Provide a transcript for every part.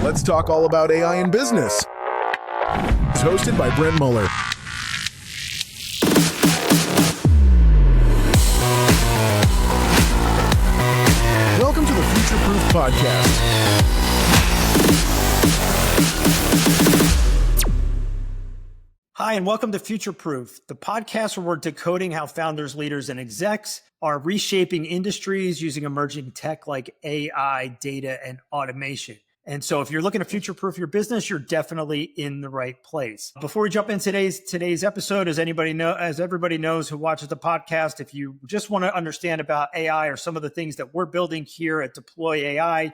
Let's talk all about AI in business. It's hosted by Brent Muller. Welcome to the Future Proof Podcast. Hi, and welcome to Future Proof, the podcast where we're decoding how founders, leaders, and execs are reshaping industries using emerging tech like AI, data, and automation. And so if you're looking to future-proof your business, you're definitely in the right place. Before we jump in today's episode, as everybody knows who watches the podcast, if you just want to understand about AI or some of the things that we're building here at Deploy AI,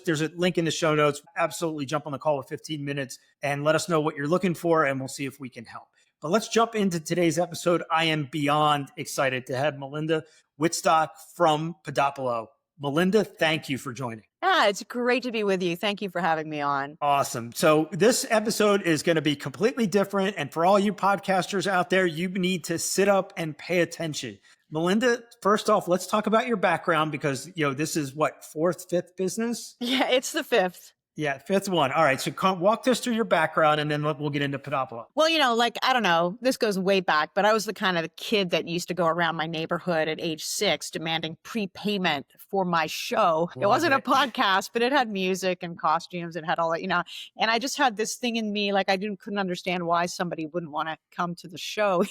there's a link in the show notes. Absolutely jump on the call with 15 minutes and let us know what you're looking for, and we'll see if we can help. But let's jump into today's episode. I am beyond excited to have Melinda Wittstock from Podopolo. Melinda, thank you for joining. Yeah, it's great to be with you. Thank you for having me on. Awesome. So this episode is going to be completely different. And for all you podcasters out there, you need to sit up and pay attention. Melinda, first off, let's talk about your background because, this is what, fifth business? Yeah, it's the fifth. Yeah, fifth one. All right. So walk us through your background and then we'll get into Podopolo. Well, I don't know, this goes way back, but I was the kind of kid that used to go around my neighborhood at age 6 demanding prepayment for my show. It wasn't a podcast, but it had music and costumes. It had all that, and I just had this thing in me, like couldn't understand why somebody wouldn't want to come to the show,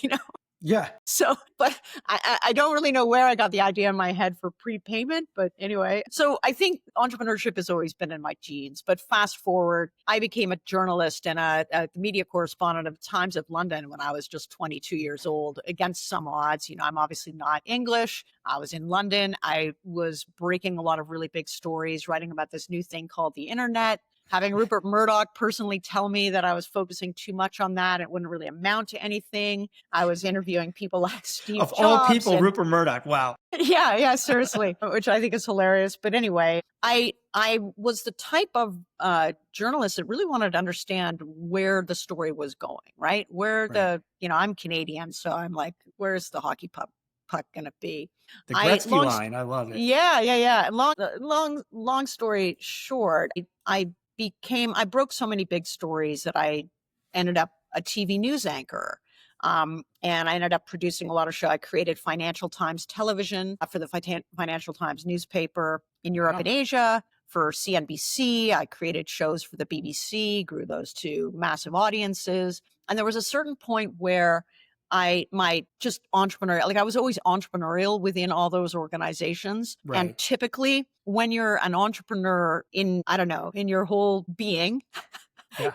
Yeah. So, but I don't really know where I got the idea in my head for prepayment. But anyway, so I think entrepreneurship has always been in my genes. But fast forward, I became a journalist and a media correspondent of Times of London when I was just 22 years old, against some odds. I'm obviously not English. I was in London. I was breaking a lot of really big stories, writing about this new thing called the internet. Having Rupert Murdoch personally tell me that I was focusing too much on that, it wouldn't really amount to anything. I was interviewing people like Steve Jobs. Of all people, Rupert Murdoch, wow. Yeah, seriously, which I think is hilarious. But anyway, I was the type of journalist that really wanted to understand where the story was going, right? I'm Canadian, so I'm like, where's the hockey puck going to be? The Gretzky line, I love it. Yeah. Long story short, I broke so many big stories that I ended up a TV news anchor. And I ended up producing a lot of shows. I created Financial Times Television for the Financial Times newspaper in Europe and Asia. For CNBC, I created shows for the BBC, grew those to massive audiences. And there was a certain point where my just entrepreneurial, I was always entrepreneurial within all those organizations. Right. And typically when you're an entrepreneur in your whole being,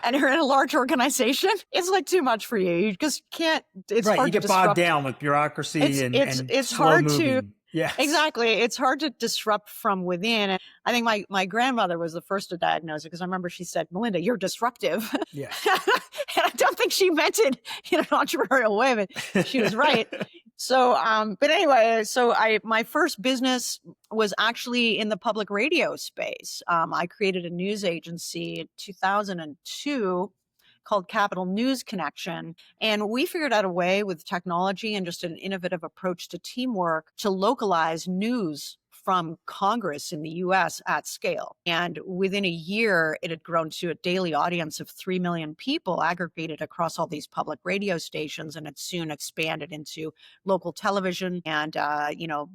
and you're in a large organization, it's like too much for you. You just can't, it's hard to disrupt. You get bogged down with bureaucracy it's slow hard moving. to, yes. Exactly. It's hard to disrupt from within. And I think my grandmother was the first to diagnose it because I remember she said, Melinda, you're disruptive. Yeah. And I don't think she meant it in an entrepreneurial way, but she was right. So, but anyway, my first business was actually in the public radio space. I created a news agency in 2002 called Capital News Connection. And we figured out a way with technology and just an innovative approach to teamwork to localize news from Congress in the US at scale. And within a year, it had grown to a daily audience of 3 million people aggregated across all these public radio stations. And it soon expanded into local television and,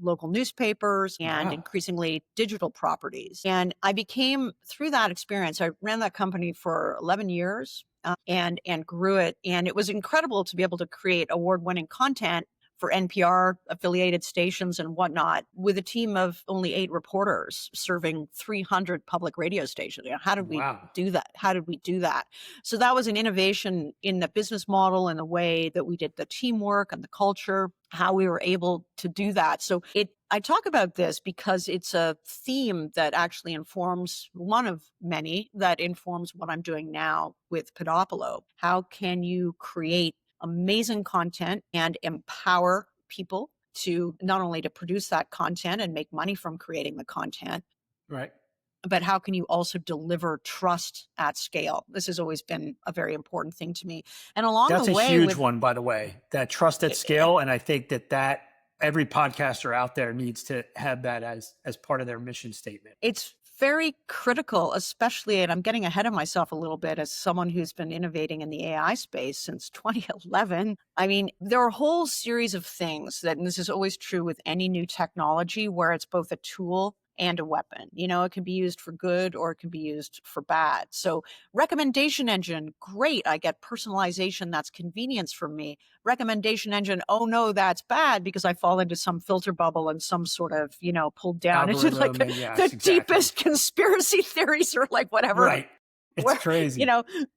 local newspapers and increasingly digital properties. And I became, through that experience, I ran that company for 11 years and grew it. And it was incredible to be able to create award-winning content for NPR affiliated stations and whatnot with a team of only 8 reporters serving 300 public radio stations. How did we do that? So that was an innovation in the business model and the way that we did the teamwork and the culture, how we were able to do that. So I talk about this because it's a theme that actually informs, one of many that informs what I'm doing now with Podopolo. How can you create amazing content and empower people to not only to produce that content and make money from creating the content, right? But how can you also deliver trust at scale? This has always been a very important thing to me. And along the way, that's a huge one, by the way, that trust at scale. And I think that every podcaster out there needs to have that as part of their mission statement. It's very critical, especially, and I'm getting ahead of myself a little bit as someone who's been innovating in the AI space since 2011. I mean, there are a whole series of things and this is always true with any new technology, where it's both a tool and a weapon. It can be used for good or it can be used for bad. So recommendation engine, great. I get personalization. That's convenience for me. Recommendation engine, oh no, that's bad because I fall into some filter bubble and some sort of, pulled down into like the deepest conspiracy theories or like whatever. Right. It's crazy.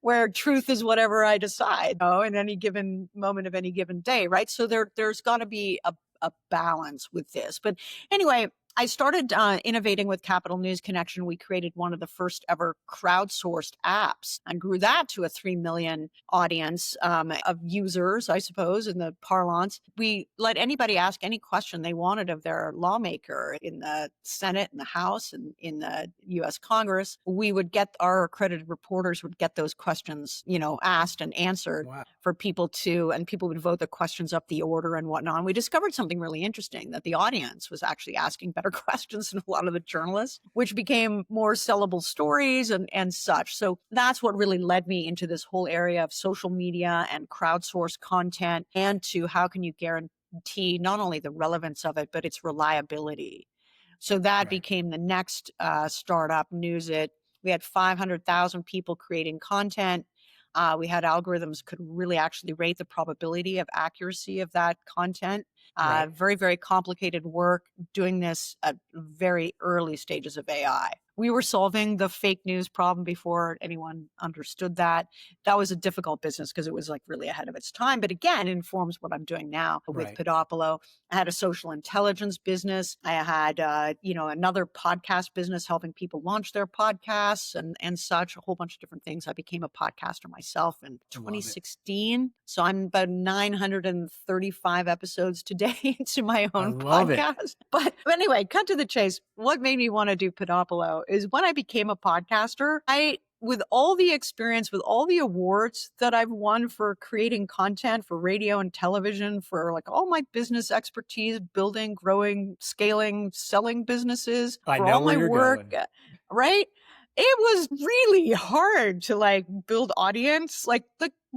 Where truth is whatever I decide, in any given moment of any given day. Right. So there's got to be a balance with this. But anyway, I started innovating with Capital News Connection. We created one of the first ever crowdsourced apps and grew that to a 3 million audience of users, I suppose, in the parlance. We let anybody ask any question they wanted of their lawmaker in the Senate and the House and in the U.S. Congress. We would get our accredited reporters would get those questions, asked and answered for people and people would vote the questions up the order and whatnot. And we discovered something really interesting, that the audience was actually asking better questions than a lot of the journalists, which became more sellable stories and such. So that's what really led me into this whole area of social media and crowdsourced content, and to how can you guarantee not only the relevance of it, but its reliability. So that became the next startup, Newsit. We had 500,000 people creating content. We had algorithms could really actually rate the probability of accuracy of that content. Very, very complicated work doing this at very early stages of AI. We were solving the fake news problem before anyone understood that. That was a difficult business because it was like really ahead of its time. But again, it informs what I'm doing now with Podopolo. I had a social intelligence business. I had, another podcast business helping people launch their podcasts and such, a whole bunch of different things. I became a podcaster myself in 2016. So I'm about 935 episodes today into my own podcast. But anyway, cut to the chase. What made me want to do Podopolo is when I became a podcaster, with all the experience, with all the awards that I've won for creating content for radio and television, for like all my business expertise, building, growing, scaling, selling businesses, for all my work, right? It was really hard to like build audience, like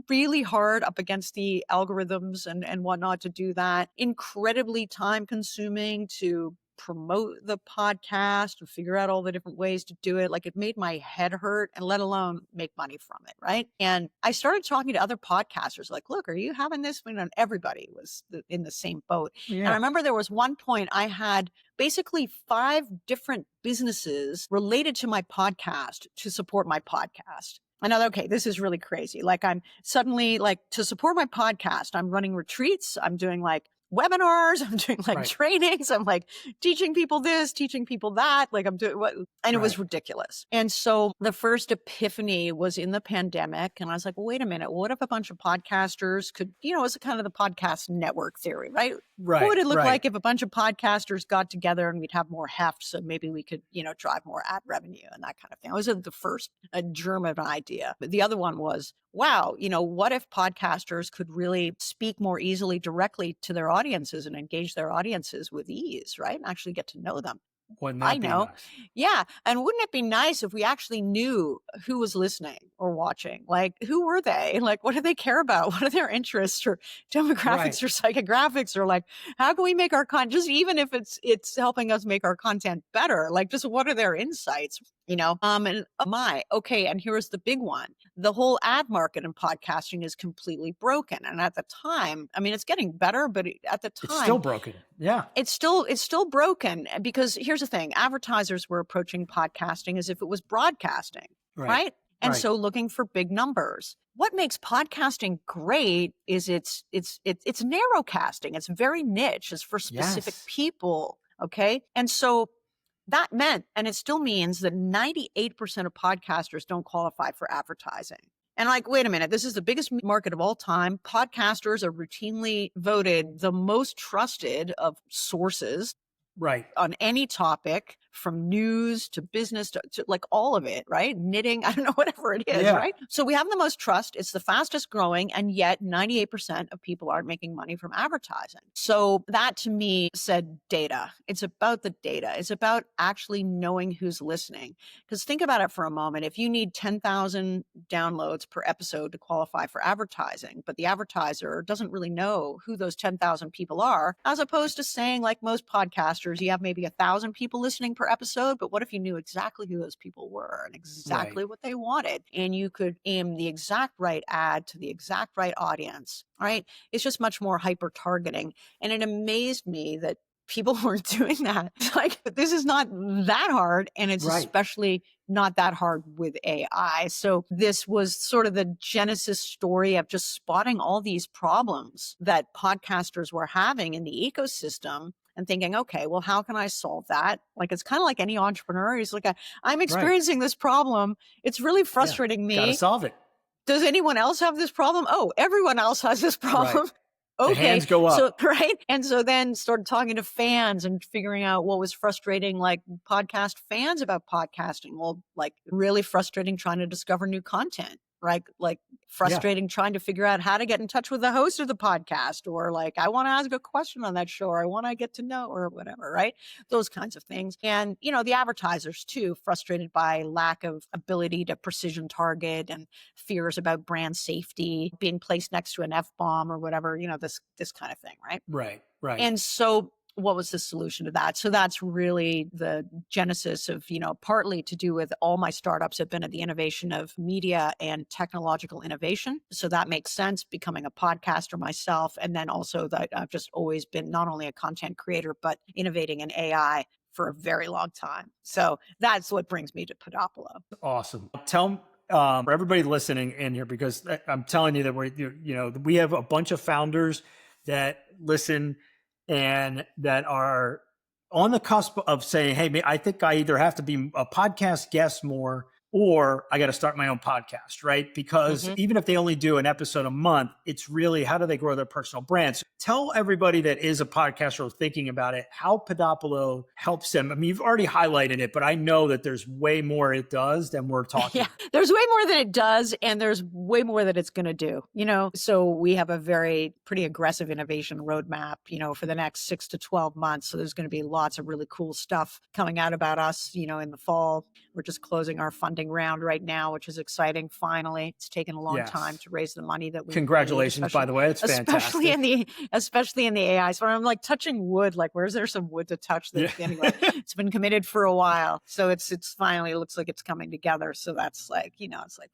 really hard up against the algorithms and whatnot to do that. Incredibly time consuming to promote the podcast and figure out all the different ways to do it. Like it made my head hurt, and let alone make money from it. Right. And I started talking to other podcasters like, look, are you having this? And everybody was in the same boat. Yeah. And I remember there was one point I had basically 5 different businesses related to my podcast to support my podcast. I know, okay, this is really crazy. Like I'm suddenly like, to support my podcast, I'm running retreats. I'm doing like webinars. I'm doing like trainings. I'm like teaching people this, teaching people that. Like I'm doing what, and it was ridiculous. And so the first epiphany was in the pandemic. And I was like, well, wait a minute. What if a bunch of podcasters could, it's kind of the podcast network theory, right? What would it look like if a bunch of podcasters got together and we'd have more heft? So maybe we could, drive more ad revenue and that kind of thing. It was the first germ of an idea. But the other one was, wow, what if podcasters could really speak more easily directly to their audiences and engage their audiences with ease, right? And actually get to know them. Wouldn't that be nice? Yeah. And wouldn't it be nice if we actually knew who was listening or watching? Like, who were they? Like, what do they care about? What are their interests or demographics or psychographics? Or like, how can we make our content, just even if it's helping us make our content better? Like, just what are their insights? And here's the big one. The whole ad market in podcasting is completely broken. And at the time, I mean, it's getting better, but at the time, it's still broken. Yeah. It's still broken, because here's the thing. Advertisers were approaching podcasting as if it was broadcasting, right? And so looking for big numbers. What makes podcasting great is it's narrow casting. It's very niche. It's for specific people. Okay. And so that meant, and it still means, that 98% of podcasters don't qualify for advertising. And like, wait a minute, this is the biggest market of all time. Podcasters are routinely voted the most trusted of sources on any topic from news to business to like all of it, right? Knitting, I don't know, whatever it is, Yeah. right? So we have the most trust. It's the fastest growing, and yet 98% of people aren't making money from advertising. So that to me said data. It's about the data. It's about actually knowing who's listening. Because think about it for a moment. If you need 10,000 downloads per episode to qualify for advertising, but the advertiser doesn't really know who those 10,000 people are, as opposed to saying, like most podcasters, you have maybe 1,000 people listening per episode, but what if you knew exactly who those people were and exactly what they wanted, and you could aim the exact right ad to the exact right audience, right? It's just much more hyper targeting. And it amazed me that people weren't doing that. It's like, this is not that hard. And it's especially not that hard with AI. So this was sort of the genesis story of just spotting all these problems that podcasters were having in the ecosystem and thinking, okay, well, how can I solve that? Like, it's kind of like any entrepreneur. He's like, I'm experiencing this problem. It's really frustrating me. Gotta solve it. Does anyone else have this problem? Oh, everyone else has this problem. Right. Okay. The hands go up. So, right. And so then started talking to fans and figuring out what was frustrating, like podcast fans about podcasting. Well, like really frustrating trying to discover new content, right? Like frustrating trying to figure out how to get in touch with the host of the podcast, or like, I want to ask a question on that show, or I want to get to know, or whatever, right? Those kinds of things. And, you know, the advertisers too, frustrated by lack of ability to precision target and fears about brand safety, being placed next to an F-bomb or whatever, you know, this kind of thing, right? Right. And so what was the solution to that? So that's really the genesis of, you know, partly to do with all my startups have been at the innovation of media and technological innovation. So that makes sense, becoming a podcaster myself. And then also that I've just always been not only a content creator, but innovating in AI for a very long time. So that's what brings me to Podopolo. Awesome. Tell for everybody listening in here, because I'm telling you that we have a bunch of founders that listen and that are on the cusp of saying, hey, I think I either have to be a podcast guest more, or I got to start my own podcast, right? Because even if they only do an episode a month, it's really, how do they grow their personal brands? Tell everybody that is a podcaster or thinking about it, how Podopolo helps them. I mean, you've already highlighted it, but I know that there's way more it does than we're talking. Yeah, there's way more than it does, and there's way more that it's going to do, you know? So we have a pretty aggressive innovation roadmap, you know, for the next 6 to 12 months. So there's going to be lots of really cool stuff coming out about us, you know, in the fall. We're just closing our funding round right now, which is exciting. Finally, it's taken a long time to raise the money that we Congratulations, need, by the way. It's fantastic. Especially in the AI. So I'm like touching wood, like where's there some wood to touch? Anyway, it's been committed for a while. So it's finally, it looks like it's coming together. So that's like, you know, it's like,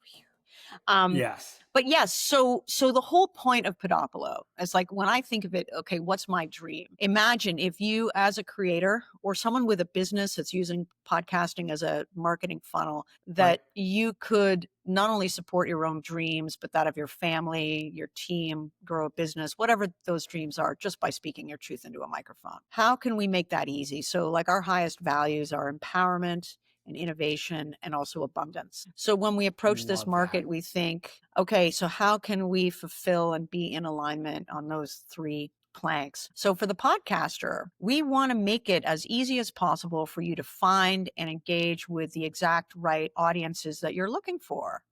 yes. But yes, so the whole point of Podopolo is like, when I think of it, okay, what's my dream? Imagine if you, as a creator or someone with a business that's using podcasting as a marketing funnel, that you could not only support your own dreams, but that of your family, your team, grow a business, whatever those dreams are, just by speaking your truth into a microphone. How can we make that easy? So like our highest values are empowerment and innovation and also abundance. So when we approach this market, we think, okay, so how can we fulfill and be in alignment on those three planks? So for the podcaster, we want to make it as easy as possible for you to find and engage with the exact right audiences that you're looking for.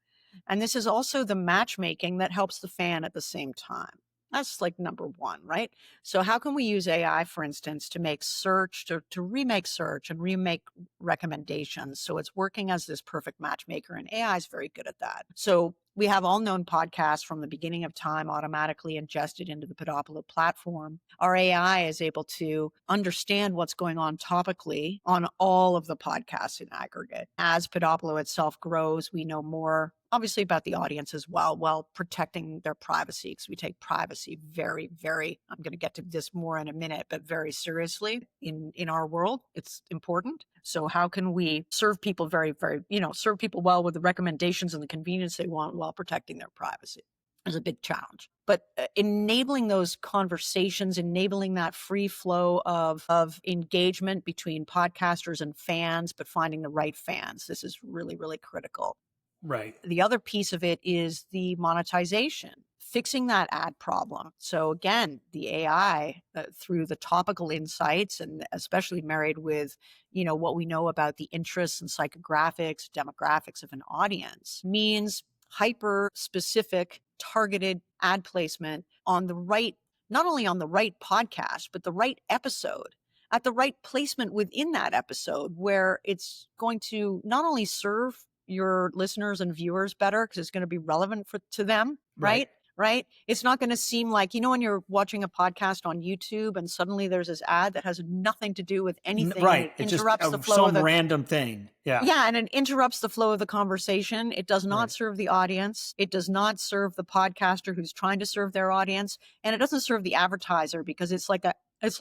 And this is also the matchmaking that helps the fan at the same time. That's like number one, right? So how can we use AI, for instance, to make search, to remake search and remake recommendations? So it's working as this perfect matchmaker, and AI is very good at that. So we have all known podcasts from the beginning of time automatically ingested into the Podopolo platform. Our AI is able to understand what's going on topically on all of the podcasts in aggregate. As Podopolo itself grows, we know more obviously about the audience as well, while protecting their privacy, because we take privacy very, very, I'm going to get to this more in a minute, but very seriously in our world. It's important. So how can we serve people very, very, serve people well with the recommendations and the convenience they want while protecting their privacy? Is a big challenge. But enabling those conversations, enabling that free flow of engagement between podcasters and fans, but finding the right fans, this is really, really critical. Right. The other piece of it is the monetization, fixing that ad problem. So again, the AI through the topical insights, and especially married with, what we know about the interests and psychographics, demographics of an audience, means hyper specific targeted ad placement on the right, not only on the right podcast, but the right episode at the right placement within that episode, where it's going to not only serve your listeners and viewers better because it's going to be relevant to them, right? Right. It's not going to seem like, when you're watching a podcast on YouTube and suddenly there's this ad that has nothing to do with anything. Right. It It's just interrupts the flow some random thing. Yeah. Yeah. And it interrupts the flow of the conversation. It does not serve the audience. It does not serve the podcaster who's trying to serve their audience. And it doesn't serve the advertiser because it's like that. It's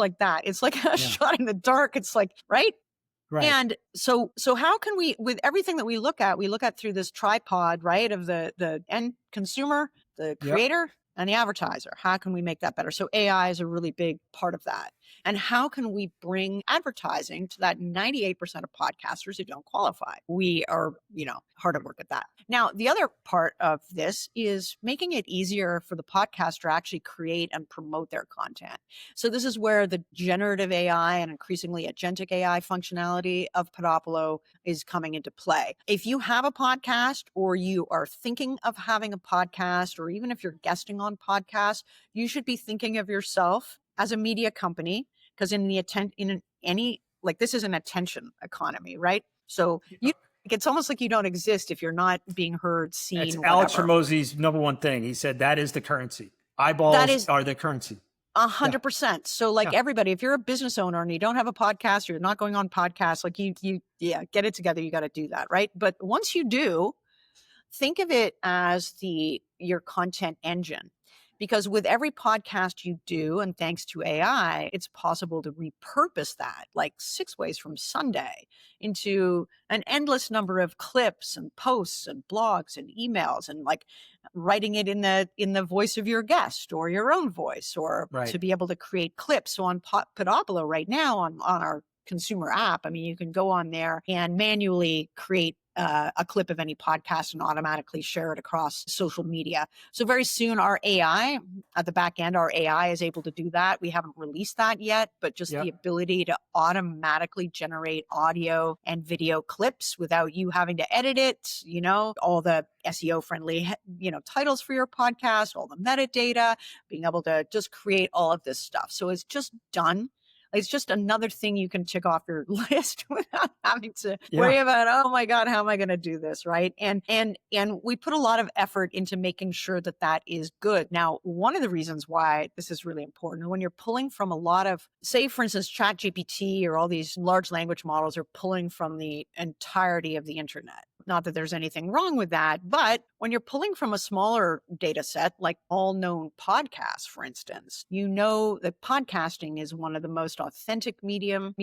like a shot in the dark. It's like, right. Right. And so how can we, with everything that we look at through this tripod, right, of the end consumer, the creator, and the advertiser, how can we make that better? So AI is a really big part of that. And how can we bring advertising to that 98% of podcasters who don't qualify? We are, hard at work at that. Now, the other part of this is making it easier for the podcaster to actually create and promote their content. So this is where the generative AI and increasingly agentic AI functionality of Podopolo is coming into play. If you have a podcast, or you are thinking of having a podcast, or even if you're guesting on podcasts, you should be thinking of yourself as a media company, because this is an attention economy, right? So it's almost like you don't exist if you're not being heard, seen. It's Alex Hormozi's number one thing. He said that is the currency. Eyeballs are the currency. 100%. So everybody, if you're a business owner and you don't have a podcast, or you're not going on podcasts, like you get it together. You got to do that, right? But once you do, think of it as your content engine. Because with every podcast you do, and thanks to AI, it's possible to repurpose that like 6 ways from Sunday into an endless number of clips and posts and blogs and emails, and like writing it in the voice of your guest or your own voice, or to be able to create clips. So on Podopolo right now on our consumer app, I mean, you can go on there and manually create a clip of any podcast and automatically share it across social media. So very soon our AI at the back end, our AI is able to do that. We haven't released that yet, but just the ability to automatically generate audio and video clips without you having to edit it, all the SEO friendly, titles for your podcast, all the metadata, being able to just create all of this stuff. So it's just done. It's just another thing you can tick off your list without having to worry about, oh my God, how am I going to do this? Right. And we put a lot of effort into making sure that that is good. Now, one of the reasons why this is really important, when you're pulling from a lot of, say, for instance, ChatGPT or all these large language models are pulling from the entirety of the internet. Not that there's anything wrong with that, but when you're pulling from a smaller data set, like all known podcasts, for instance, that podcasting is one of the most authentic medium.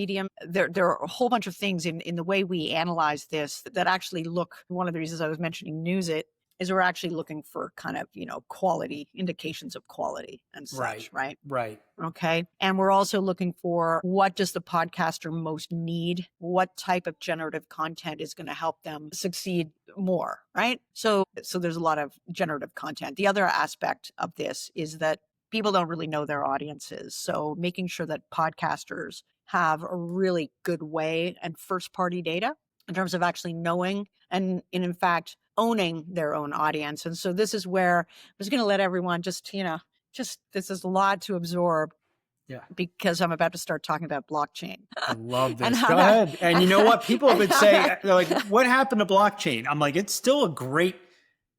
There are a whole bunch of things in the way we analyze this that actually look, one of the reasons I was mentioning News It, is we're actually looking for kind of, quality, indications of quality and such, right? Right. Okay. And we're also looking for, what does the podcaster most need? What type of generative content is going to help them succeed more, right? So there's a lot of generative content. The other aspect of this is that people don't really know their audiences. So making sure that podcasters have a really good way and first party data in terms of actually knowing and in fact owning their own audience. And so this is where I'm just going to let everyone this is a lot to absorb. Yeah. Because I'm about to start talking about blockchain. I love this. Go ahead. And you know what? People have been saying, they're like, what happened to blockchain? I'm like, it's still a great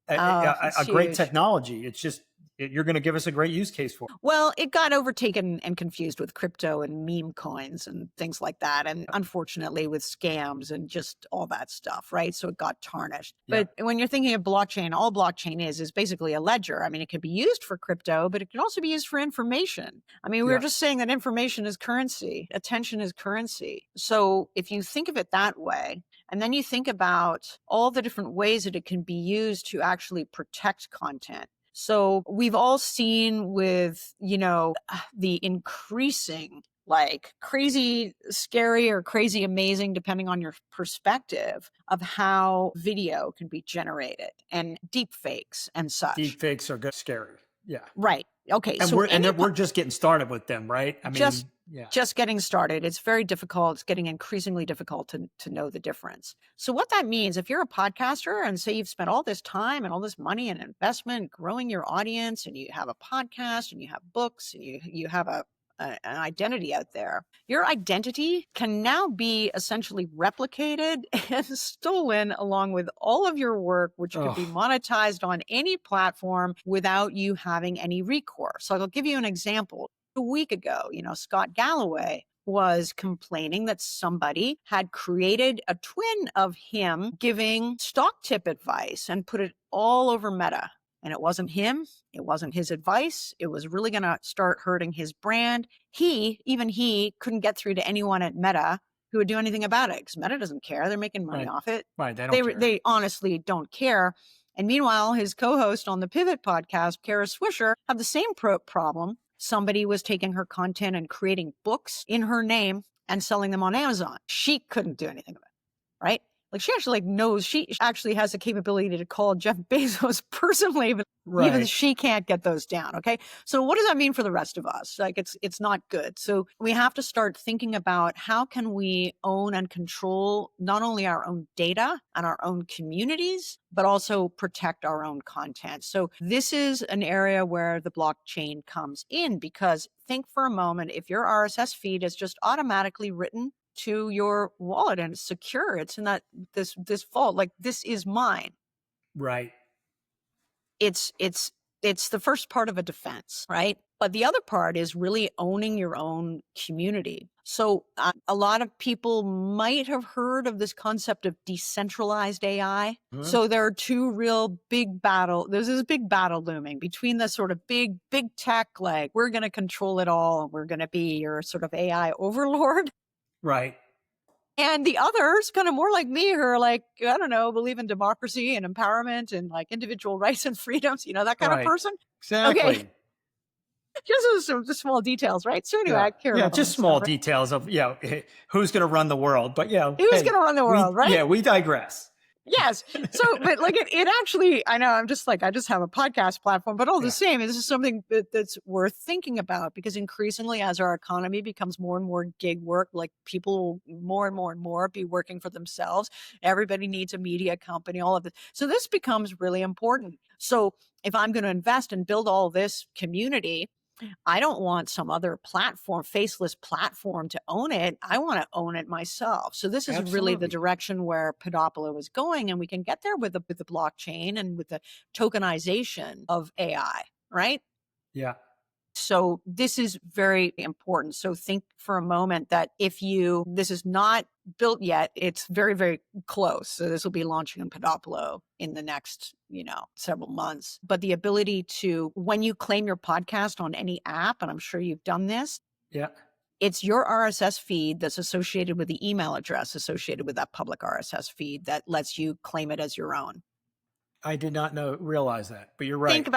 technology. It's just, you're going to give us a great use case for it. Well, it got overtaken and confused with crypto and meme coins and things like that. And unfortunately with scams and just all that stuff, right? So it got tarnished. Yeah. But when you're thinking of blockchain, all blockchain is basically a ledger. I mean, it can be used for crypto, but it can also be used for information. I mean, we were just saying that information is currency. Attention is currency. So if you think of it that way, and then you think about all the different ways that it can be used to actually protect content. So we've all seen with, the increasing like crazy scary or crazy amazing, depending on your perspective of how video can be generated, and deep fakes and such. Deep fakes are good, scary. Yeah. Right. Okay. And So we're just getting started with them, right? I mean, yeah. just getting started. It's very difficult. It's getting increasingly difficult to know the difference. So what that means, if you're a podcaster and say you've spent all this time and all this money and investment growing your audience, and you have a podcast and you have books and you have an identity out there, your identity can now be essentially replicated and stolen along with all of your work, which could be monetized on any platform without you having any recourse. So I'll give you an example. A week ago, Scott Galloway was complaining that somebody had created a twin of him giving stock tip advice and put it all over Meta. And it wasn't him. It wasn't his advice. It was really going to start hurting his brand. Even he couldn't get through to anyone at Meta who would do anything about it, because Meta doesn't care. They're making money off it. Right. They don't care. They honestly don't care. And meanwhile, his co-host on the Pivot podcast, Kara Swisher, had the same problem. Somebody was taking her content and creating books in her name and selling them on Amazon. She couldn't do anything about it, right? Like, she actually knows, she actually has the capability to call Jeff Bezos personally, but even she can't get those down. Okay. So what does that mean for the rest of us? Like, it's not good. So we have to start thinking about how can we own and control not only our own data and our own communities, but also protect our own content. So this is an area where the blockchain comes in, because think for a moment, if your RSS feed is just automatically written to your wallet and it's secure, it's in that this vault, like, this is mine. Right. It's the first part of a defense, right? But the other part is really owning your own community. So a lot of people might have heard of this concept of decentralized AI. Mm-hmm. So there are two real big there's this big battle looming between the sort of big tech, like, we're going to control it all, we're going to be your sort of AI overlord. Right. And the others, kind of more like me, who are like, I don't know, believe in democracy and empowerment and like individual rights and freedoms, that kind of person. Exactly. Okay. Just some small details, right? So anyway, I care about just small details of, who's going to run the world. But who's going to run the world, right? Yeah, we digress. Yes. So, but like it actually, I know I'm just like, I just have a podcast platform, but all the same, this is something that's worth thinking about, because increasingly as our economy becomes more and more gig work, like people more and more be working for themselves. Everybody needs a media company, all of this. So this becomes really important. So if I'm going to invest and build all this community, I don't want some other platform, faceless platform, to own it. I want to own it myself. So this is really the direction where Podopolo is going. And we can get there with the blockchain and with the tokenization of AI, right? Yeah. So this is very important. So think for a moment that this is not built yet, it's very, very close. So this will be launching in Podopolo in the next, several months. But the ability to, when you claim your podcast on any app, and I'm sure you've done this. Yeah. It's your RSS feed that's associated with the email address associated with that public RSS feed that lets you claim it as your own. I did not realize that, but you're right. Think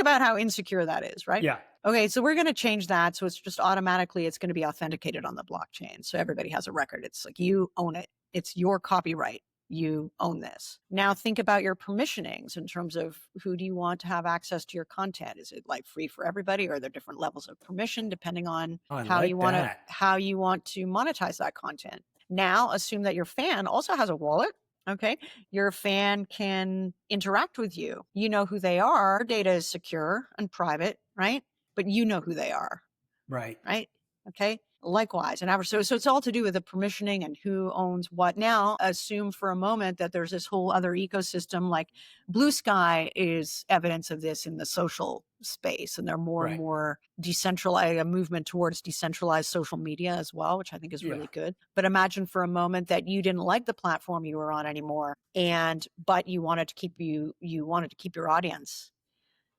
about how insecure that is, right? Yeah. Okay, so we're going to change that. So it's just automatically, it's going to be authenticated on the blockchain. So everybody has a record. It's like, you own it. It's your copyright. You own this. Now think about your permissionings in terms of who do you want to have access to your content? Is it like free for everybody, or are there different levels of permission depending on how you want to monetize that content? Now assume that your fan also has a wallet. Okay. Your fan can interact with you. You know who they are. Their data is secure and private, right? But you know who they are. Right. Right. Okay. Likewise. And so it's all to do with the permissioning and who owns what. Now assume for a moment that there's this whole other ecosystem, like Blue Sky is evidence of this in the social space. And they're more and more decentralized, a movement towards decentralized social media as well, which I think is really good. But imagine for a moment that you didn't like the platform you were on anymore, but you wanted to keep your audience.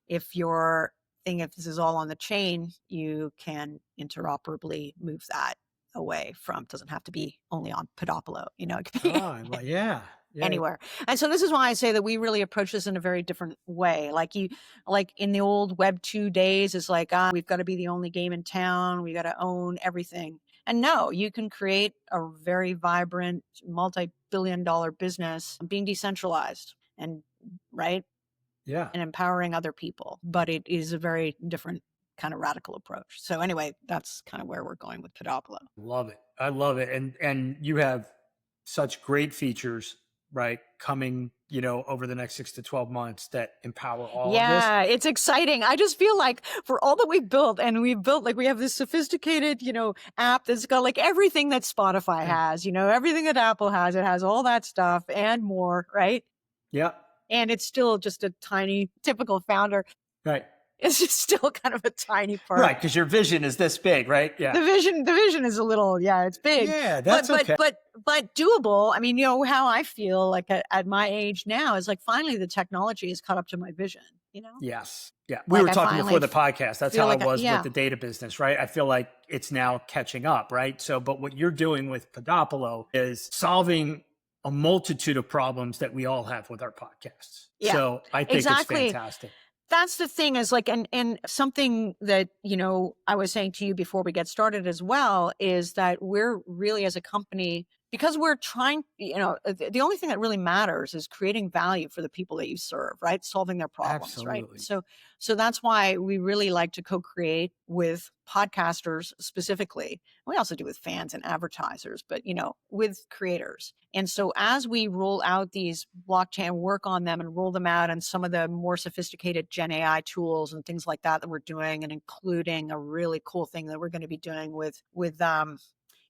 If this is all on the chain, you can interoperably move that away from, doesn't have to be only on Podopolo, it could be. Yeah. anywhere. And so this is why I say that we really approach this in a very different way. Like in the old Web 2 days, it's like, we've got to be the only game in town. We got to own everything. And no, you can create a very vibrant, multi-billion-dollar business being decentralized and right. Yeah. And empowering other people. But it is a very different kind of radical approach. So anyway, that's kind of where we're going with Podopolo. Love it. I love it. And you have such great features, right, coming, over the next 6 to 12 months that empower all of this. Yeah, it's exciting. I just feel like for all that we've built, and like we have this sophisticated, app that's got like everything that Spotify has, everything that Apple has, it has all that stuff and more, right? Yeah. And it's still just a tiny, typical founder. Right. It's just still kind of a tiny part. Right, because your vision is this big, right? Yeah. The vision is a little, it's big. Yeah, that's okay. But doable. I mean, how I feel like at my age now is like finally the technology has caught up to my vision, Yes. Yeah. We were talking before the podcast. That's how like I was with the data business, right? I feel like it's now catching up, right? So, but what you're doing with Podopolo is solving a multitude of problems that we all have with our podcasts. Yeah, so I think it's fantastic. That's the thing is like, and something that, I was saying to you before we get started as well, is that we're really as a company, because we're trying, the only thing that really matters is creating value for the people that you serve, right? Solving their problems, Absolutely. right? So that's why we really like to co-create with podcasters specifically. We also do with fans and advertisers, but, with creators. And so as we roll out these blockchain, work on them and roll them out, and some of the more sophisticated Gen AI tools and things like that we're doing, and including a really cool thing that we're going to be doing with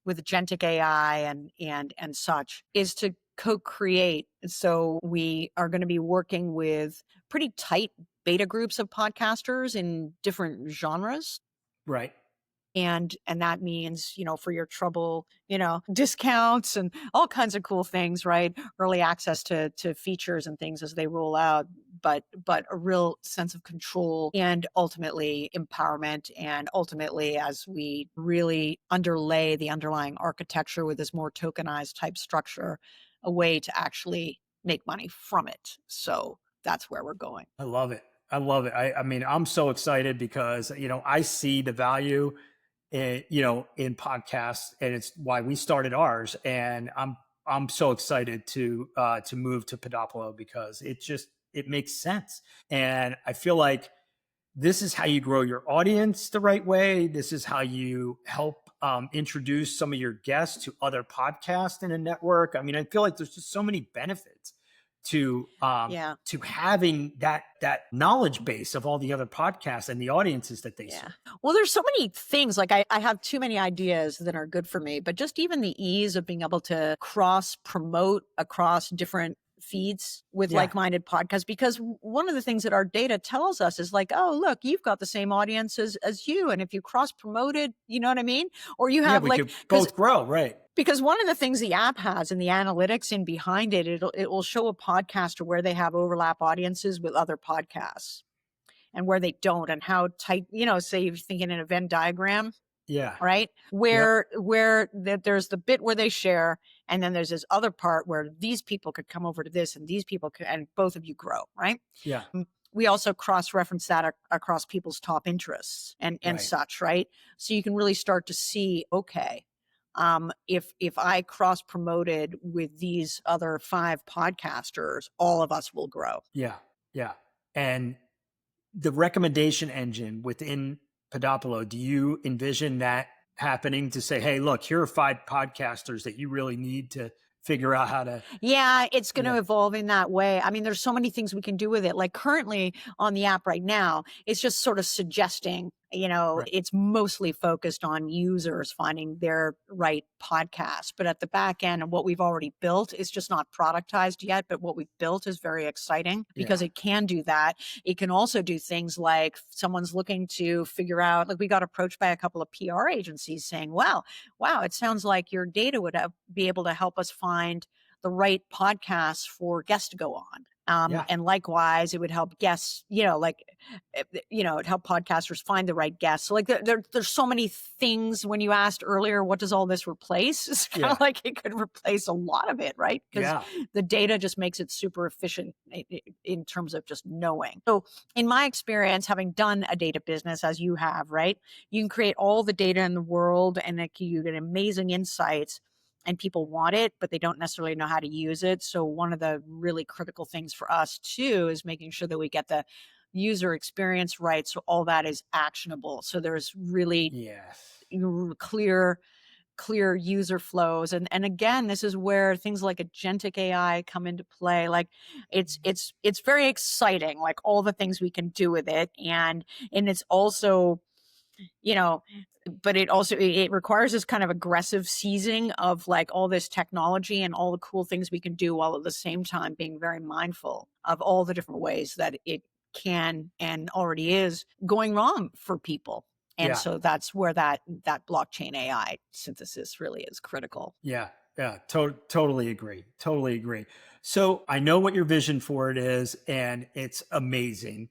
agentic AI and such, is to co-create. So we are going to be working with pretty tight beta groups of podcasters in different genres. Right. And that means, for your trouble, discounts and all kinds of cool things, right? Early access to features and things as they roll out, but a real sense of control and ultimately empowerment. And ultimately, as we really underlay the underlying architecture with this more tokenized type structure, a way to actually make money from it. So that's where we're going. I love it. I mean, I'm so excited because, I see the value in podcasts, and it's why we started ours. And I'm so excited to move to Podopolo because it makes sense. And I feel like this is how you grow your audience the right way. This is how you help introduce some of your guests to other podcasts in a network. I mean, I feel like there's just so many benefits to having that knowledge base of all the other podcasts and the audiences that they serve. Well, there's so many things. Like I have too many ideas that are good for me, but just even the ease of being able to cross promote across different feeds with like-minded podcasts, because one of the things that our data tells us is like, oh, look, you've got the same audience as you. And if you cross promoted, you know what I mean? Or you have we could both grow, right? Because one of the things the app has and the analytics in behind it, it will show a podcaster where they have overlap audiences with other podcasts and where they don't, and how tight, say you're thinking in a Venn diagram. Yeah. Right. Where there's the bit where they share, and then there's this other part where these people could come over to this, and these people could, and both of you grow. Right. Yeah. We also cross-reference that across people's top interests and such. Right. So you can really start to see, okay, if I cross promoted with these other 5 podcasters, all of us will grow. Yeah. Yeah. And the recommendation engine within Podopolo, do you envision that happening to say, hey, look, here are 5 podcasters that you really need to figure out how to. Yeah, it's going to evolve in that way. I mean, there's so many things we can do with it. Like currently on the app right now, it's just sort of suggesting, it's mostly focused on users finding their right podcast. But at the back end, and what we've already built is just not productized yet. But what we've built is very exciting because it can do that. It can also do things like someone's looking to figure out, like we got approached by a couple of PR agencies saying, wow, it sounds like your data would be able to help us find the right podcasts for guests to go on. Yeah. And likewise, it would help guests, it help podcasters find the right guests. So like there's so many things. When you asked earlier, what does all this replace? It's kind Yeah. of like it could replace a lot of it, right? Because Yeah. the data just makes it super efficient in terms of just knowing. So in my experience, having done a data business as you have, right, you can create all the data in the world and you get amazing insights, and people want it, but they don't necessarily know how to use it. So one of the really critical things for us too is making sure that we get the user experience right. So all that is actionable. So there's really Yes. clear user flows. And again, this is where things like agentic AI come into play. Like it's very exciting, like all the things we can do with it. And it's also, but it requires this kind of aggressive seizing of like all this technology and all the cool things we can do, while at the same time being very mindful of all the different ways that it can and already is going wrong for people. And Yeah. so that's where that blockchain AI synthesis really is critical. Yeah. Yeah. Totally agree. Totally agree. So I know what your vision for it is, and it's amazing.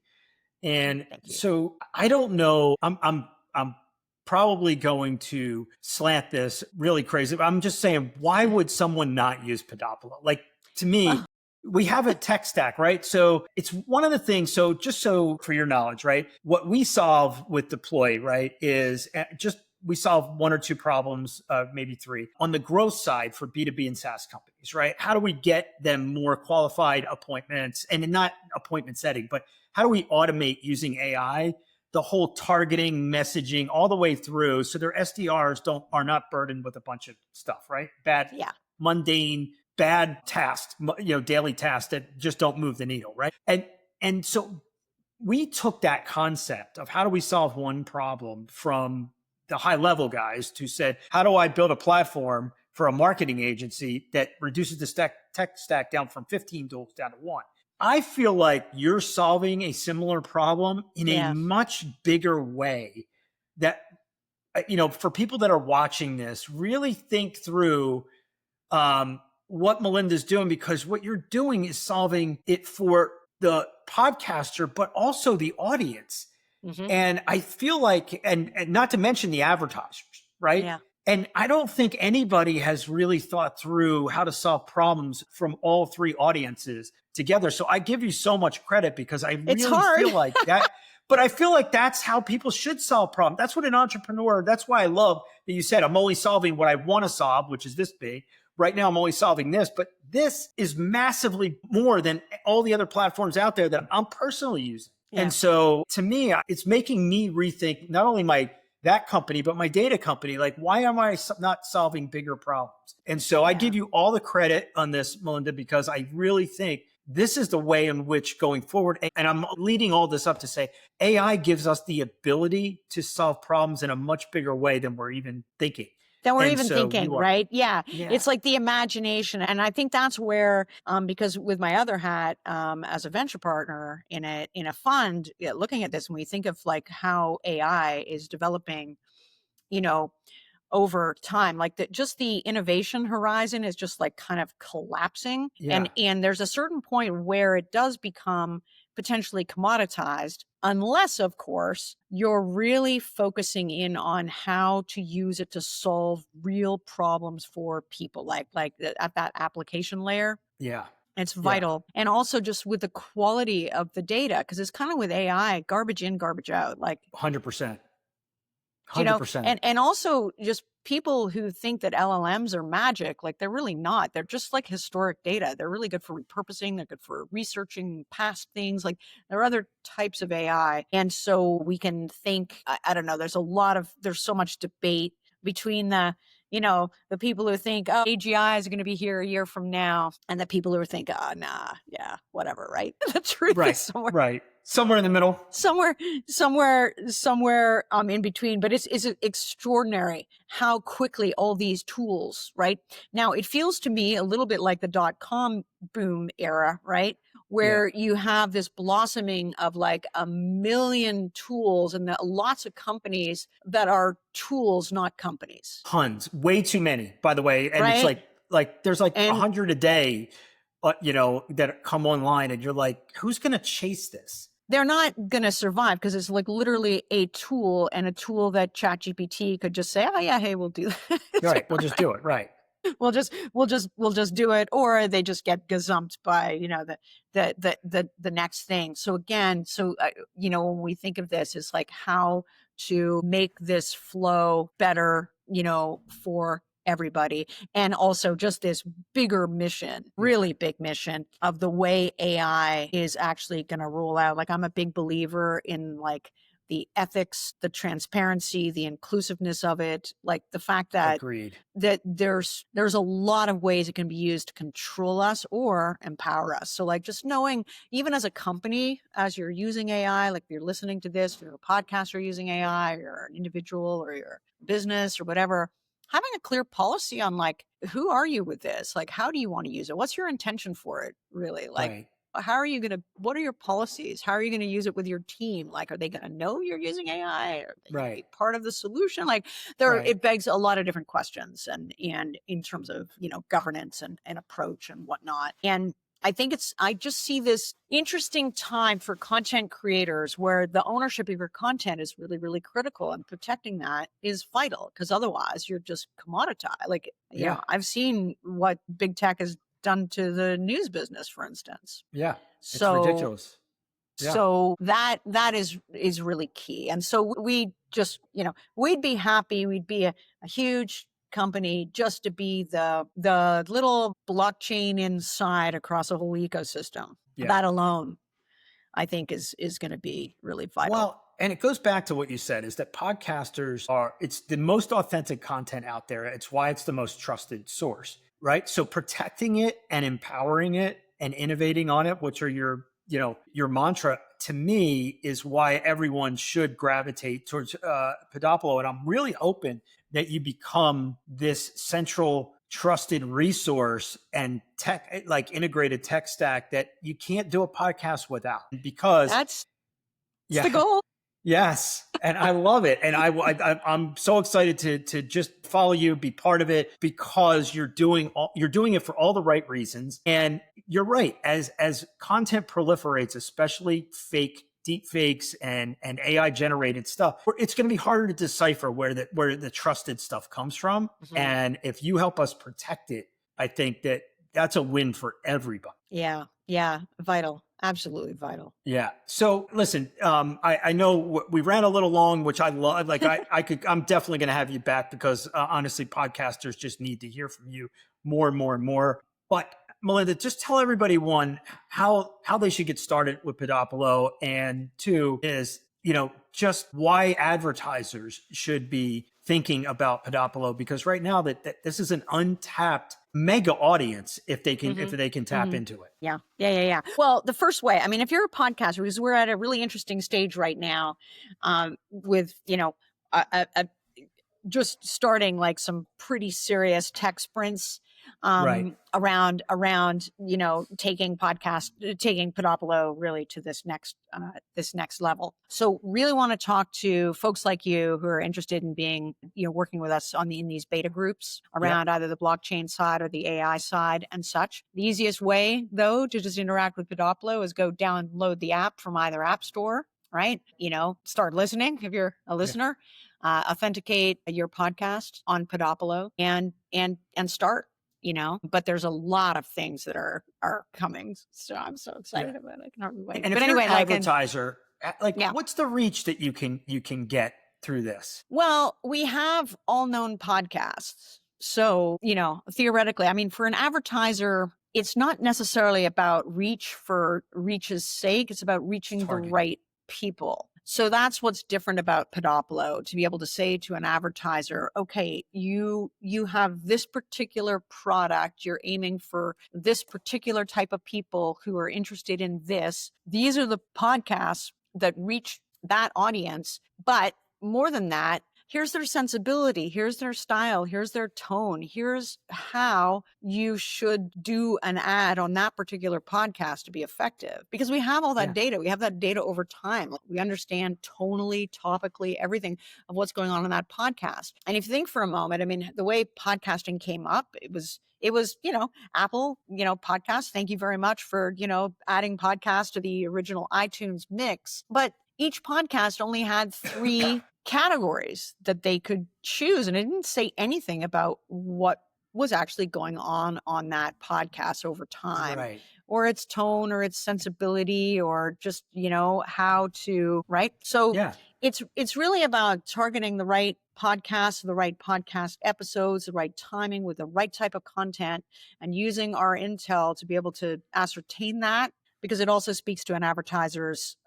And Thank you. so I don't know. I'm probably going to slant this really crazy. I'm just saying, why would someone not use Podopolo? Like, to me, we have a tech stack, right? So it's one of the things. So just so for your knowledge, right? What we solve with Deploy, right, is we solve one or two problems, maybe three on the growth side for B2B and SaaS companies, right? How do we get them more qualified appointments, and not appointment setting, but how do we automate using AI, the whole targeting, messaging, all the way through, so their SDRs are not burdened with a bunch of stuff, right? Bad, mundane, bad tasks, daily tasks that just don't move the needle, right? And so we took that concept of how do we solve one problem from the high level guys to said, how do I build a platform for a marketing agency that reduces the tech stack down from 15 tools down to one? I feel like you're solving a similar problem in a much bigger way that, for people that are watching this, really think through what Melinda's doing, because what you're doing is solving it for the podcaster, but also the audience. Mm-hmm. And I feel like, and not to mention the advertisers, right? Yeah. And I don't think anybody has really thought through how to solve problems from all three audiences together. So I give you so much credit, because I really feel like that. But I feel like that's how people should solve problems. That's what an entrepreneur, that's why I love that you said, I'm only solving what I want to solve, which is this big. Right now, I'm only solving this, but this is massively more than all the other platforms out there that I'm personally using. Yeah. And so to me, it's making me rethink not only that company, but my data company. Like, why am I not solving bigger problems? And so I give you all the credit on this, Melinda, because I really think this is the way in which going forward, and I'm leading all this up to say, AI gives us the ability to solve problems in a much bigger way than we're even thinking. Right? Yeah. It's like the imagination. And I think that's where, because with my other hat, as a venture partner in a fund, looking at this, when we think of like how AI is developing, over time, like just the innovation horizon is just like kind of collapsing. Yeah. And there's a certain point where it does become potentially commoditized, unless, of course, you're really focusing in on how to use it to solve real problems for people, like at that application layer. Yeah. It's vital. And also just with the quality of the data, because it's kind of with AI, garbage in, garbage out, like 100%. 100%. And also just people who think that LLMs are magic, like they're really not. They're just like historic data. They're really good for repurposing. They're good for researching past things. Like there are other types of AI. And so we can think, I don't know, there's so much debate between the people who think, oh, AGI is going to be here a year from now, and the people who think, oh, nah, yeah, whatever, right? The truth is somewhere. Right. Somewhere in the middle. Somewhere in between. But it's extraordinary how quickly all these tools, right? Now, it feels to me a little bit like the .com boom era, right? Where you have this blossoming of like a million tools and lots of companies that are tools, not companies. Tons, way too many, by the way. And it's like there's like 100 a day. that come online, and you're like, who's going to chase this? They're not going to survive because it's like literally a tool, and a tool that ChatGPT could just say, oh yeah, hey, we'll do that. Right. We'll just do it. Right. we'll just do it, or they just get gazumped by the next thing. So again, when we think of this, it's like how to make this flow better, for everybody. And also just this bigger mission, really big mission of the way AI is actually going to roll out. Like, I'm a big believer in like the ethics, the transparency, the inclusiveness of it, like the fact that Agreed. that there's a lot of ways it can be used to control us or empower us. So like just knowing, even as a company, as you're using AI, like if you're listening to this, if you're a podcaster using AI, or you're an individual or your business or whatever, having a clear policy on like, who are you with this? Like, how do you want to use it? What's your intention for it? Really? Like, Right. how are you going to, what are your policies? How are you going to use it with your team? Like, are they going to know you're using AI? Or are they going to be part of the solution? Like it begs a lot of different questions and in terms of, governance and approach and whatnot. And I think I just see this interesting time for content creators where the ownership of your content is really, really critical, and protecting that is vital, because otherwise you're just commoditized. Like, I've seen what big tech has done to the news business, for instance. Yeah. It's ridiculous. Yeah. So that is really key. And so we just, we'd be happy. We'd be a huge company just to be the little blockchain inside across a whole ecosystem. Yeah. That alone, I think is going to be really vital. Well, and it goes back to what you said, is that podcasters it's the most authentic content out there. It's why it's the most trusted source, right? So protecting it and empowering it and innovating on it, which are your mantra, to me, is why everyone should gravitate towards Podopolo. And I'm really hoping that you become this central trusted resource and tech, like integrated tech stack that you can't do a podcast without, because that's the goal. Yes. And I love it. And I'm so excited to just follow you, be part of it, because you're doing it for all the right reasons. And you're right. As content proliferates, especially deep fakes and AI generated stuff, it's going to be harder to decipher where the trusted stuff comes from. Mm-hmm. And if you help us protect it, I think that's a win for everybody. Yeah. Yeah. Vital. Absolutely vital. Yeah. So listen, I know we ran a little long, which I love. Like I'm definitely going to have you back, because honestly, podcasters just need to hear from you more and more and more. But Melinda, just tell everybody, one, how they should get started with Podopolo, and two is, just why advertisers should be thinking about Podopolo, because right now that this is an untapped mega audience if they can tap into it. Yeah. Well, the first way, I mean, if you're a podcaster, because we're at a really interesting stage right now, with just starting like some pretty serious tech sprints around taking Podopolo really to this next level. So really want to talk to folks like you who are interested in being, working with us in these beta groups around either the blockchain side or the AI side and such. The easiest way, though, to just interact with Podopolo is go download the app from either app store, right? Start listening if you're a listener. Authenticate your podcast on Podopolo and start. But there's a lot of things that are coming. So I'm so excited about it. I can hardly wait. And if you're an advertiser, what's the reach that you can get through this? Well, we have all known podcasts. So, theoretically, I mean, for an advertiser, it's not necessarily about reach for reach's sake. It's about reaching the right people. So that's what's different about Podopolo, to be able to say to an advertiser, okay, you have this particular product, you're aiming for this particular type of people who are interested in this. These are the podcasts that reach that audience. But more than that, here's their sensibility, here's their style, here's their tone, here's how you should do an ad on that particular podcast to be effective. Because we have all that data. We have that data over time. We understand tonally, topically, everything of what's going on in that podcast. And if you think for a moment, I mean, the way podcasting came up, it was it was, Apple, podcast. Thank you very much for, adding podcast to the original iTunes mix. But each podcast only had 3 categories that they could choose. And it didn't say anything about what was actually going on that podcast over time. Right. Or its tone or its sensibility or just, how to, right? So Yeah. it's really about targeting the right podcast, the right podcast episodes, the right timing with the right type of content, and using our intel to be able to ascertain that, because it also speaks to an advertiser's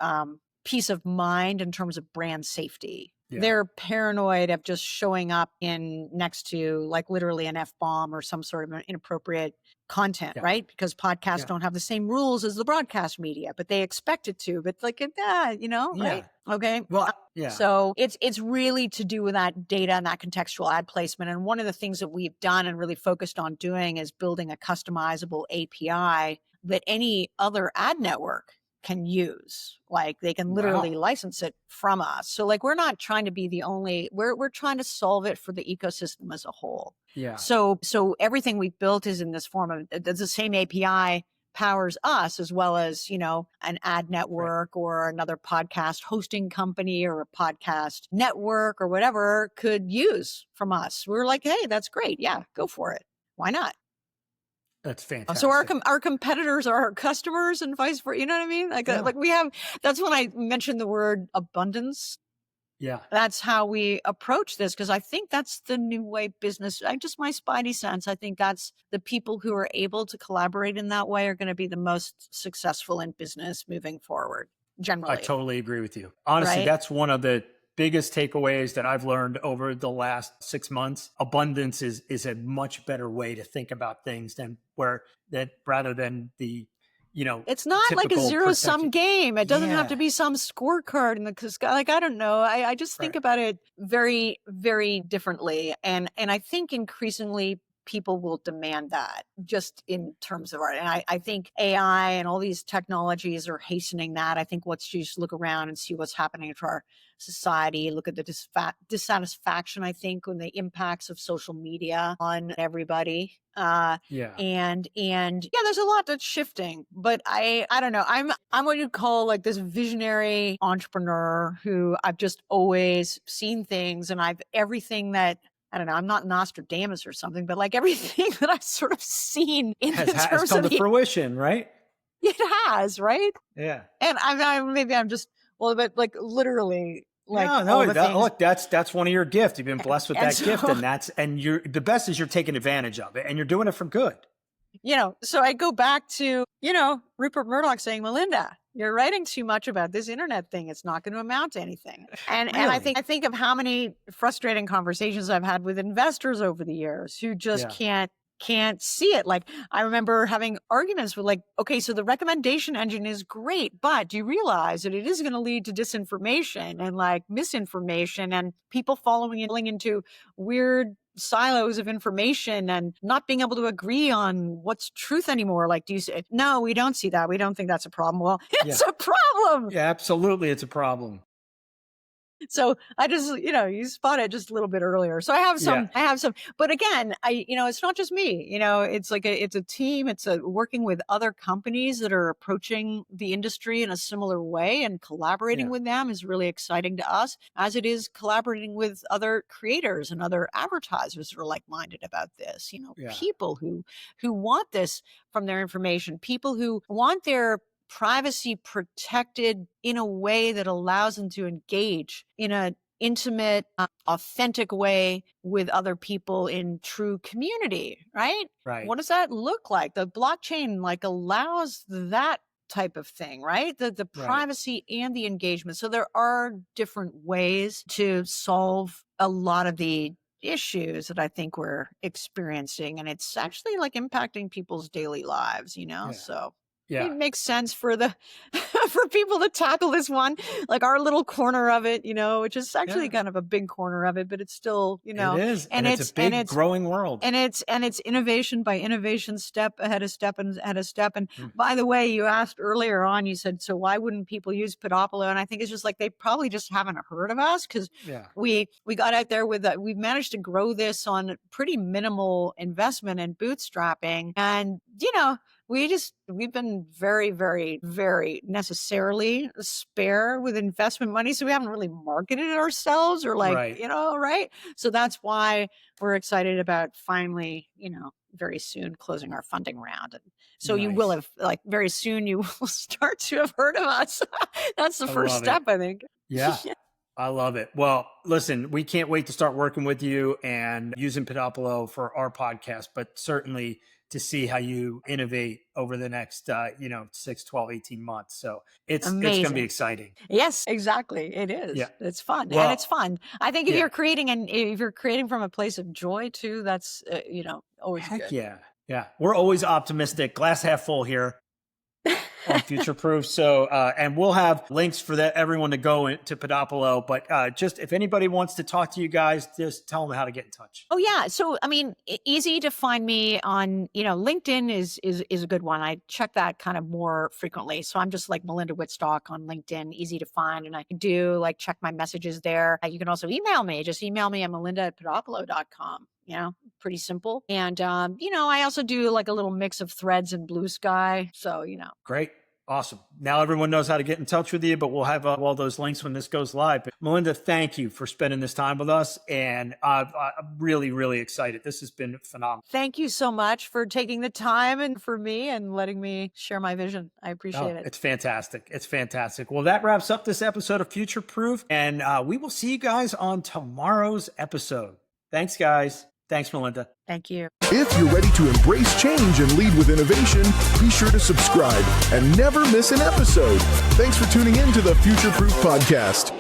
peace of mind in terms of brand safety. Yeah. They're paranoid of just showing up in next to like literally an F-bomb or some sort of inappropriate content, right? Because podcasts don't have the same rules as the broadcast media, but they expect it to. But like, right? Okay. Well, yeah. So it's really to do with that data and that contextual ad placement. And one of the things that we've done and really focused on doing is building a customizable API that any other ad network can use. Like they can literally license it from us. So like we're not trying to be the only, we're trying to solve it for the ecosystem as a whole. Yeah. So everything we've built is in this form of the same API powers us as well as, an ad network or another podcast hosting company or a podcast network or whatever could use from us. We're like, hey, that's great. Yeah, go for it. Why not? That's fantastic. So our competitors are our customers and vice versa. You know what I mean? Like we have, that's when I mentioned the word abundance. Yeah. That's how we approach this. Cause I think that's the new way business, my spidey sense. I think that's the people who are able to collaborate in that way are going to be the most successful in business moving forward. Generally. I totally agree with you. Honestly, that's one of the biggest takeaways that I've learned over the last 6 months. Abundance is a much better way to think about things rather than the, it's not like a zero-sum game. It doesn't have to be some scorecard in the sky. Like, I don't know. I just think about it very, very differently. And I think increasingly people will demand that just in terms of art. And I think AI and all these technologies are hastening that. I think let's just look around and see what's happening to our society, look at the dissatisfaction, I think, and the impacts of social media on everybody. And there's a lot that's shifting, but I don't know. I'm what you'd call like this visionary entrepreneur who I've just always seen things and everything that, I don't know, I'm not Nostradamus or something, but like everything that I've sort of seen has come to fruition, right? It has, right? Yeah. And I'm just, but like literally, like look, that's one of your gifts. You've been blessed with that gift, and the best is you're taking advantage of it, and you're doing it for good. So I go back to Rupert Murdoch saying, Melinda, you're writing too much about this internet thing. It's not going to amount to anything. And really? and I think of how many frustrating conversations I've had with investors over the years who just can't see it. Like I remember having arguments with like, okay, so the recommendation engine is great, but do you realize that it is going to lead to disinformation and like misinformation and people falling into weird silos of information and not being able to agree on what's truth anymore? Like, do you say, no, we don't see that. We don't think that's a problem. Well, it's a problem. Yeah, absolutely. It's a problem. So I just, you spot it just a little bit earlier. So I have some, but again, it's not just me, it's like it's a team. It's working with other companies that are approaching the industry in a similar way, and collaborating with them is really exciting to us, as it is collaborating with other creators and other advertisers that are like-minded about this, people who want this from their information, people who want their privacy protected in a way that allows them to engage in an intimate, authentic way with other people in true community, right? Right. What does that look like? The blockchain allows that type of thing, right? The privacy and the engagement. So there are different ways to solve a lot of the issues that I think we're experiencing, and it's actually like impacting people's daily lives, so. Yeah. It makes sense for the for people to tackle this one, like our little corner of it, which is actually kind of a big corner of it, but it's still, It is. And it's a big growing world. And it's innovation by innovation, step ahead of step and ahead of step. And by the way, you asked earlier on, you said, so why wouldn't people use Podopolo? And I think it's just like they probably just haven't heard of us because we got out there with we managed to grow this on pretty minimal investment and bootstrapping. And, we've been very, very, very necessarily spare with investment money. So we haven't really marketed it ourselves or right. So that's why we're excited about finally, very soon closing our funding round. And so you will have very soon you will start to have heard of us. That's the first step, I think. Yeah. I love it. Well, listen, we can't wait to start working with you and using Podopolo for our podcast, but certainly to see how you innovate over the next, 6, 12, 18 months. So it's going to be exciting. Yes, exactly. It is. Yeah. It's fun. And it's fun. I think if you're creating from a place of joy too, that's, always good. Yeah. Yeah. We're always optimistic, glass half full here on Future Proof. So, and we'll have links for everyone to go into Podopolo, but just if anybody wants to talk to you guys, just tell them how to get in touch. Oh yeah. So, easy to find me on, LinkedIn is a good one. I check that kind of more frequently. So I'm just like Melinda Wittstock on LinkedIn, easy to find. And I can check my messages there. You can also email me, just email me at melinda@podopolo.com. Pretty simple. And, I also do like a little mix of Threads and Blue Sky. So, Great. Awesome. Now everyone knows how to get in touch with you, but we'll have all those links when this goes live. But Melinda, thank you for spending this time with us. And I'm really, really excited. This has been phenomenal. Thank you so much for taking the time and for me and letting me share my vision. I appreciate it. It's fantastic. It's fantastic. Well, that wraps up this episode of Future Proof. And we will see you guys on tomorrow's episode. Thanks, guys. Thanks, Melinda. Thank you. If you're ready to embrace change and lead with innovation, be sure to subscribe and never miss an episode. Thanks for tuning in to the Future Proof Podcast.